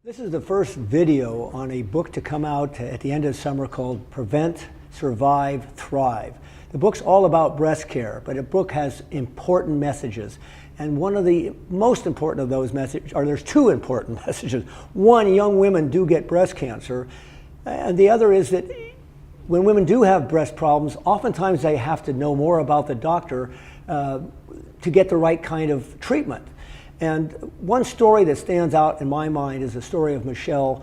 This is the first video on a book to come out at the end of summer called Prevent, Survive, Thrive. The book's all about breast care, but the book has important messages. And one of the most important of those messages, or there's two important messages. One, young women do get breast cancer. And the other is that when women do have breast problems, oftentimes they have to know more about the doctor to get the right kind of treatment. And one story that stands out in my mind is the story of Michelle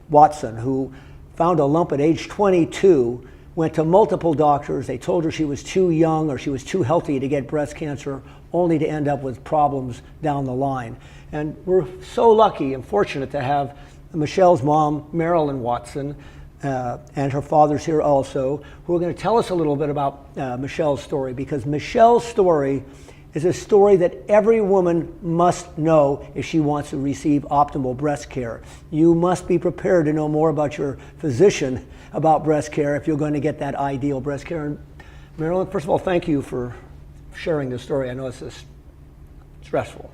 Watson, who found a lump at age 22, went to multiple doctors. They told her she was too young or she was too healthy to get breast cancer, only to end up with problems down the line. And we're so lucky and fortunate to have Michelle's mom, Marilyn Watson, and her father's here also, who are going to tell us a little bit about Michelle's story, because Michelle's story is a story that every woman must know if she wants to receive optimal breast care. You must be prepared to know more about your physician about breast care if you're going to get that ideal breast care. And Marilyn, first of all, thank you for sharing this story. I know it's stressful.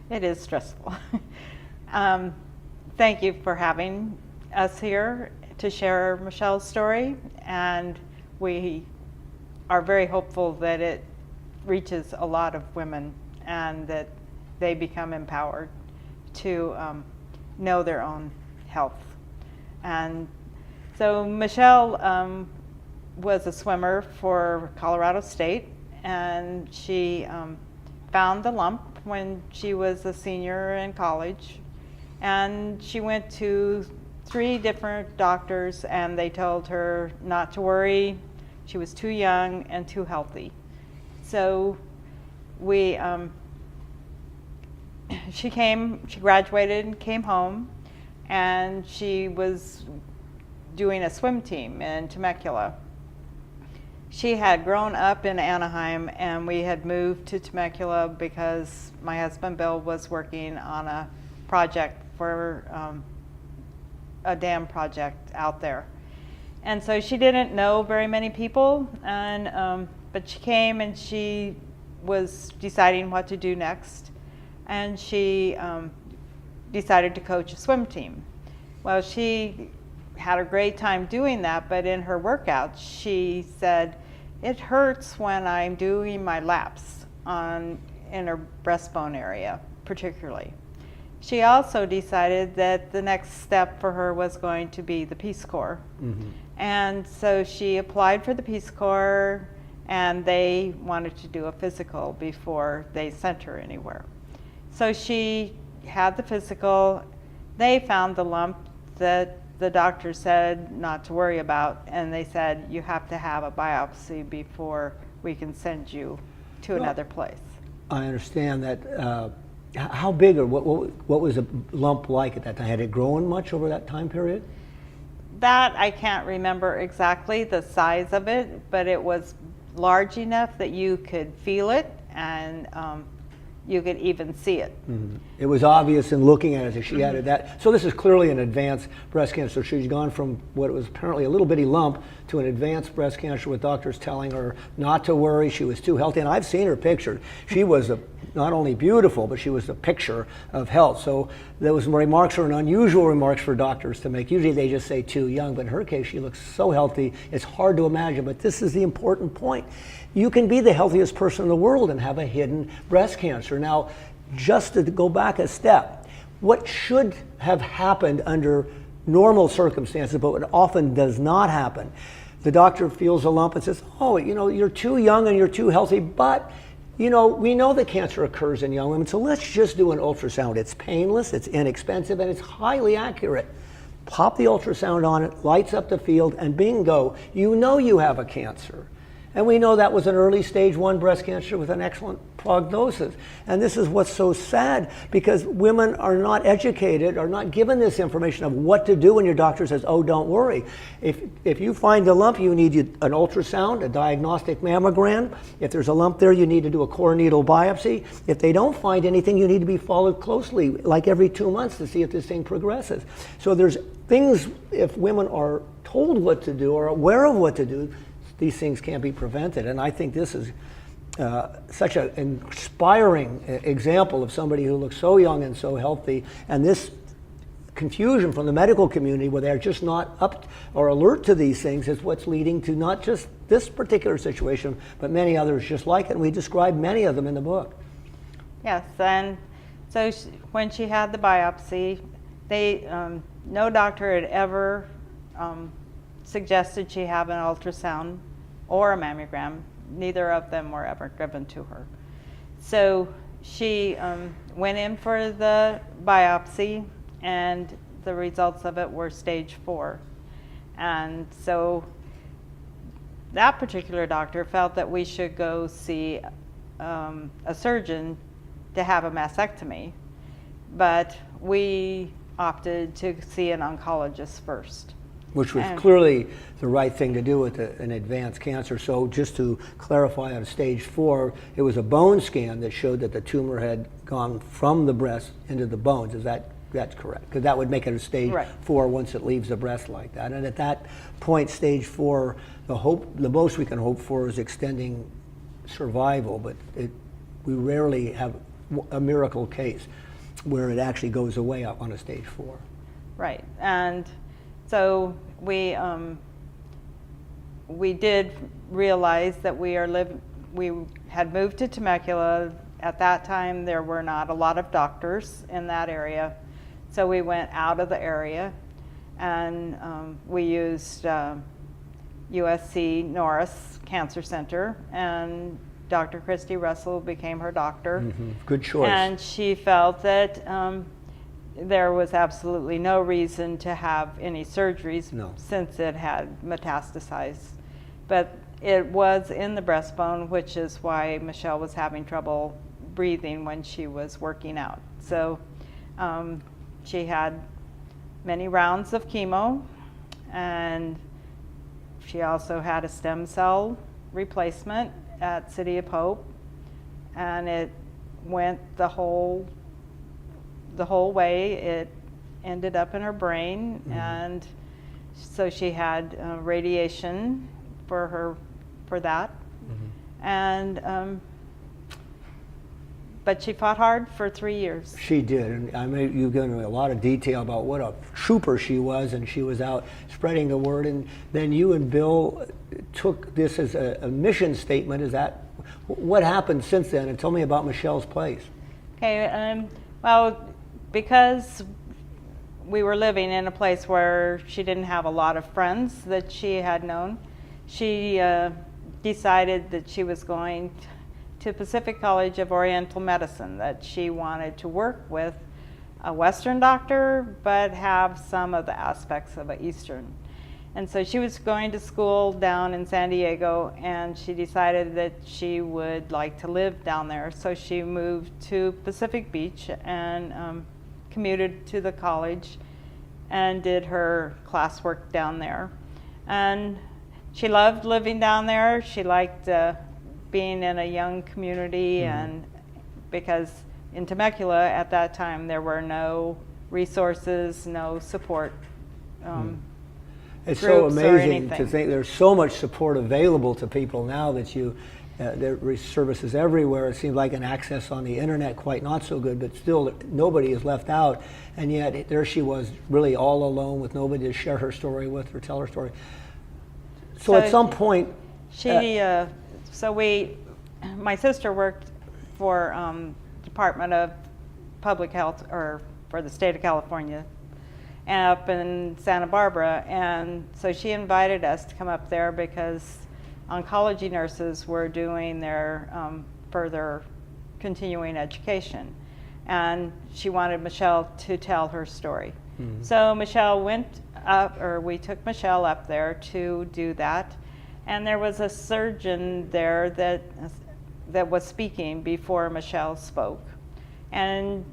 It is stressful. Thank you for having us here to share Michelle's story, and we are very hopeful that it reaches a lot of women and that they become empowered to know their own health. And so Michelle was a swimmer for Colorado State, and she found the lump when she was a senior in college. And she went to 3 different doctors, and they told her not to worry. She was too young and too healthy. So she graduated and came home, and she was doing a swim team in Temecula. She had grown up in Anaheim, and we had moved to Temecula because my husband Bill was working on a project for a dam project out there. And so she didn't know very many people, and but she came and she was deciding what to do next, and she decided to coach a swim team. Well, she had a great time doing that, but in her workouts she said, "It hurts when I'm doing my laps in her breastbone area particularly." She also decided that the next step for her was going to be the Peace Corps. Mm-hmm. And so she applied for the Peace Corps, and they wanted to do a physical before they sent her anywhere. So she had the physical. They found the lump that the doctor said not to worry about, and they said, "You have to have a biopsy before we can send you to another place." I understand that. How big, or what was the lump like at that time? Had it grown much over that time period? That I can't remember exactly the size of it, but it was large enough that you could feel it, and you could even see it. Mm-hmm. It was obvious in looking at it that she had that. So this is clearly an advanced breast cancer. She's gone from what was apparently a little bitty lump to an advanced breast cancer, with doctors telling her not to worry. She was too healthy, and I've seen her pictured. She was not only beautiful, but she was the picture of health. So those remarks are unusual remarks for doctors to make. Usually they just say too young, but in her case, she looks so healthy, it's hard to imagine. But this is the important point. You can be the healthiest person in the world and have a hidden breast cancer. Now, just to go back a step, what should have happened under normal circumstances, but what often does not happen, the doctor feels a lump and says, "Oh, you're too young and you're too healthy, but we know that cancer occurs in young women, so let's just do an ultrasound. It's painless, it's inexpensive, and it's highly accurate." Pop the ultrasound on it, lights up the field, and bingo, you have a cancer. And we know that was an early stage 1 breast cancer with an excellent prognosis. And this is what's so sad, because women are not educated, are not given this information of what to do when your doctor says, "Oh, don't worry." If you find a lump, you need an ultrasound, a diagnostic mammogram. If there's a lump there, you need to do a core needle biopsy. If they don't find anything, you need to be followed closely, like every 2 months, to see if this thing progresses. So there's things, if women are told what to do or aware of what to do, these things can't be prevented. And I think this is such an inspiring example of somebody who looks so young and so healthy, and this confusion from the medical community where they're just not up or alert to these things is what's leading to not just this particular situation, but many others just like it. And we describe many of them in the book. Yes, and so when she had the biopsy, no doctor had ever suggested she have an ultrasound or a mammogram. Neither of them were ever given to her. So she went in for the biopsy, and the results of it were stage 4. And so that particular doctor felt that we should go see a surgeon to have a mastectomy, but we opted to see an oncologist first. Which was clearly the right thing to do with an advanced cancer. So just to clarify, on stage 4, it was a bone scan that showed that the tumor had gone from the breast into the bones. That's correct? Because that would make it a stage 4 once it leaves the breast like that. And at that point, stage 4, the most we can hope for is extending survival, but we rarely have a miracle case where it actually goes away up on a stage 4. Right, and so we did realize that we had moved to Temecula. At that time, there were not a lot of doctors in that area, so we went out of the area, and we used USC Norris Cancer Center, and Dr. Christy Russell became her doctor. Mm-hmm. Good choice. And she felt that there was absolutely no reason to have any surgeries since it had metastasized. But it was in the breastbone, which is why Michelle was having trouble breathing when she was working out. So she had many rounds of chemo, and she also had a stem cell replacement at City of Hope, and it went the whole way. It ended up in her brain, and so she had radiation for that, and but she fought hard for 3 years. She did, and I mean, you've given me a lot of detail about what a trooper she was, and she was out spreading the word. And then you and Bill took this as a mission statement. Is that what happened since then? And tell me about Michelle's place. Okay, well, because we were living in a place where she didn't have a lot of friends that she had known, she decided that she was going to Pacific College of Oriental Medicine, that she wanted to work with a Western doctor but have some of the aspects of an Eastern. And so she was going to school down in San Diego, and she decided that she would like to live down there. So she moved to Pacific Beach and commuted to the college and did her classwork down there. And she loved living down there. She liked being in a young community, and because in Temecula at that time there were no resources, no support. It's so amazing to think there's so much support available to people now that there are services everywhere. It seems like an access on the internet quite not so good, but still nobody is left out. And yet there she was, really all alone with nobody to share her story with or tell her story. So at some point, my sister worked for Department of Public Health, or for the state of California, up in Santa Barbara, and so she invited us to come up there because oncology nurses were doing their further continuing education, and she wanted Michelle to tell her story. So Michelle went up, or we took Michelle up there to do that, and there was a surgeon there that was speaking before Michelle spoke, and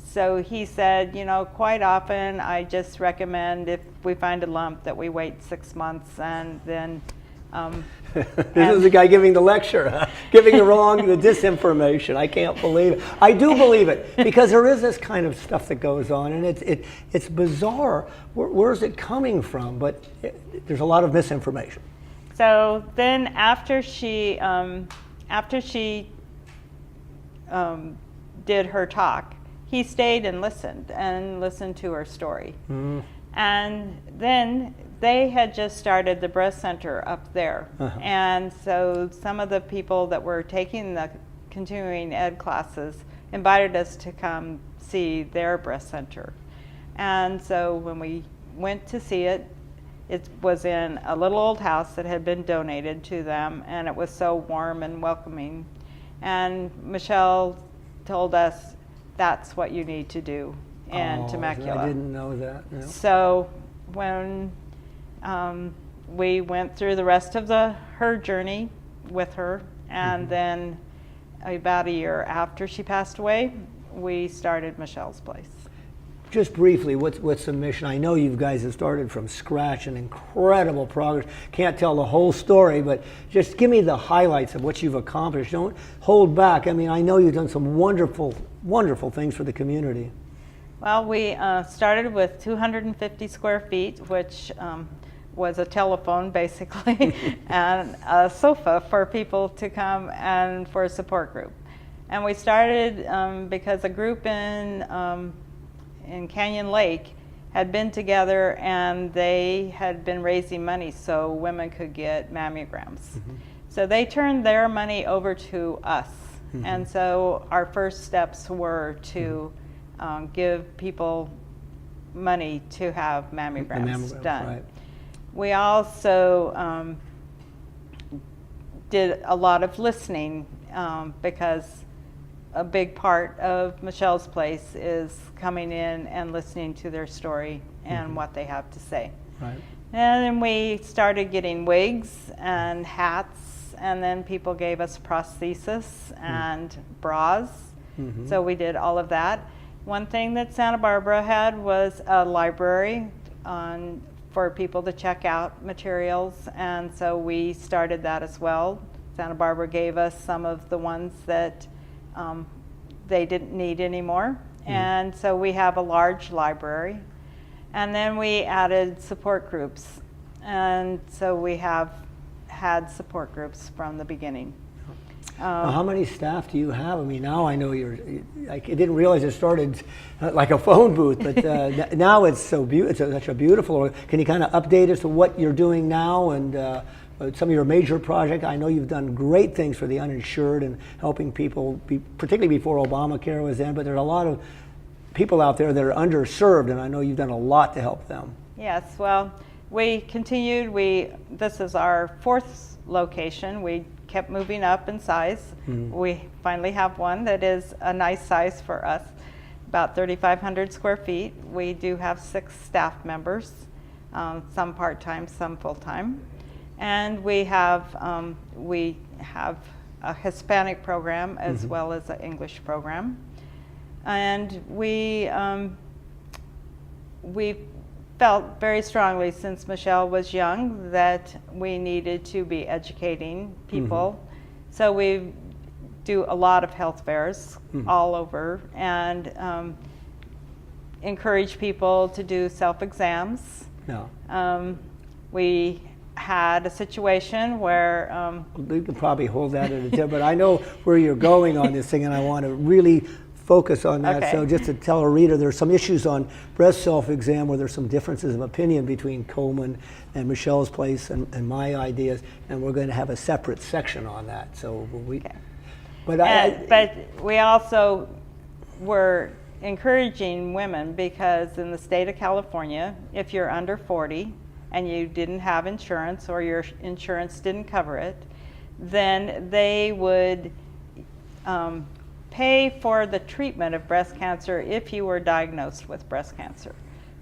so he said, quite often I just recommend, if we find a lump, that we wait 6 months, and then this is the guy giving the lecture, huh? Giving the disinformation. I can't believe it. I do believe it, because there is this kind of stuff that goes on, and it's bizarre. Where is it coming from? But there's a lot of misinformation. So then after she after she did her talk, he stayed and listened to her story. Mm. And then they had just started the breast center up there. Uh-huh. And so some of the people that were taking the continuing ed classes invited us to come see their breast center. And so when we went to see it, it was in a little old house that had been donated to them, and it was so warm and welcoming. And Michelle told us, that's what you need to do in Temecula. I didn't know that. No. So when we went through the rest of her journey with her, and then about a year after she passed away, we started Michelle's Place. Just briefly, what's the mission? I know you guys have started from scratch and incredible progress. Can't tell the whole story, but just give me the highlights of what you've accomplished. Don't hold back. I mean, I know you've done some wonderful, wonderful things for the community. Well, we started with 250 square feet, which was a telephone basically, and a sofa for people to come and for a support group. And we started because a group in Canyon Lake had been together, and they had been raising money so women could get mammograms. Mm-hmm. So they turned their money over to us. Mm-hmm. And so our first steps were to give people money to have mammograms done. Right. We also did a lot of listening because a big part of Michelle's Place is coming in and listening to their story and what they have to say. Right. And then we started getting wigs and hats, and then people gave us prosthesis and bras. Mm-hmm. So we did all of that. One thing that Santa Barbara had was a library for people to check out materials, and so we started that as well. Santa Barbara gave us some of the ones that they didn't need anymore. And so we have a large library. And then we added support groups. And so we have had support groups from the beginning. Now, how many staff do you have? I mean, now I know I didn't realize it started like a phone booth, but now it's so beautiful. It's such a beautiful. Can you kind of update us to what you're doing now and some of your major projects? I know you've done great things for the uninsured and helping people, particularly before Obamacare was in, but there's a lot of people out there that are underserved, and I know you've done a lot to help them. Yes, well, we continued. This is our fourth location. We kept moving up in size. We finally have one that is a nice size for us, about 3,500 square feet. We do have 6 staff members, some part-time, some full-time. And we have a Hispanic program as well as an English program. And we felt very strongly, since Michelle was young, that we needed to be educating people. So we do a lot of health fairs all over, and encourage people to do self-exams. No. We had a situation where you can probably hold that at a tip, but I know where you're going on this thing, and I want to really focus on that. Okay. So just to tell a reader, there's some issues on breast self-exam where there's some differences of opinion between Coleman and Michelle's Place and my ideas, and we're going to have a separate section on that. So we. Okay. But we also were encouraging women, because in the state of California, if you're under 40 and you didn't have insurance, or your insurance didn't cover it, then they would pay for the treatment of breast cancer if you were diagnosed with breast cancer.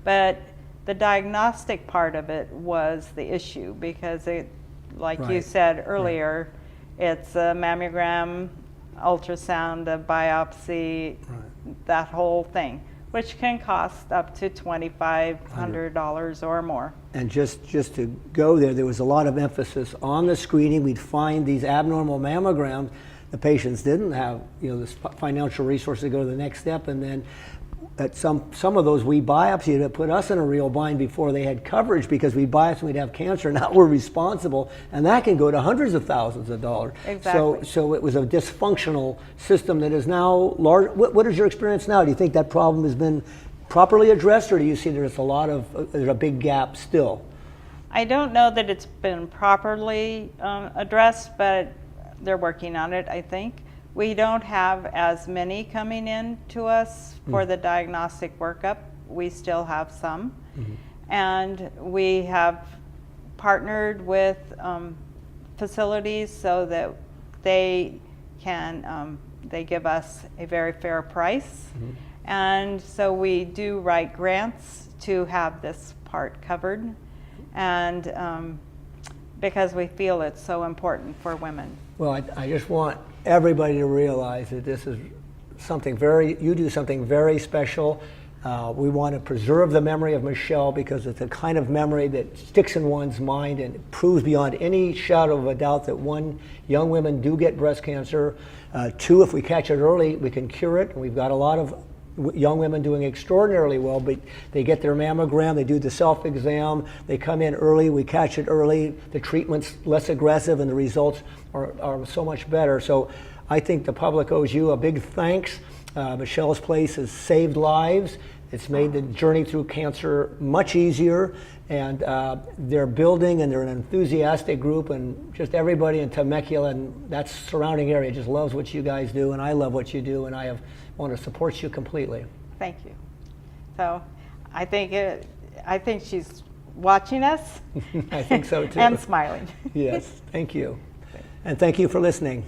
But the diagnostic part of it was the issue, because it, like you said earlier, it's a mammogram, ultrasound, a biopsy, that whole thing, which can cost up to $2,500 or more. And just to go there was a lot of emphasis on the screening. We'd find these abnormal mammograms. The patients didn't have, this financial resources to go to the next step, and then at some of those we biopsied that put us in a real bind before they had coverage because we biopsied we'd have cancer. Now we're responsible, and that can go to hundreds of thousands of dollars. Exactly. So it was a dysfunctional system that is now large. What is your experience now? Do you think that problem has been properly addressed, or do you see there's a big gap still? I don't know that it's been properly addressed, but they're working on it, I think. We don't have as many coming in to us for the diagnostic workup. We still have some. And we have partnered with facilities so that they can, they give us a very fair price. And so we do write grants to have this part covered. And because we feel it's so important for women. Well, I just want everybody to realize that this is something you do something very special. We want to preserve the memory of Michelle because it's a kind of memory that sticks in one's mind and proves beyond any shadow of a doubt that one, young women do get breast cancer. Two, if we catch it early, we can cure it. And we've got a lot of young women doing extraordinarily well, but they get their mammogram, they do the self-exam, they come in early, we catch it early, the treatment's less aggressive and the results are so much better. So I think the public owes you a big thanks. Michelle's Place has saved lives. It's made the journey through cancer much easier, and they're building, and they're an enthusiastic group, and just everybody in Temecula and that surrounding area just loves what you guys do, and I love what you do, and I want to support you completely. Thank you. So I think she's watching us. I think so too. And smiling. Yes, thank you. And thank you for listening.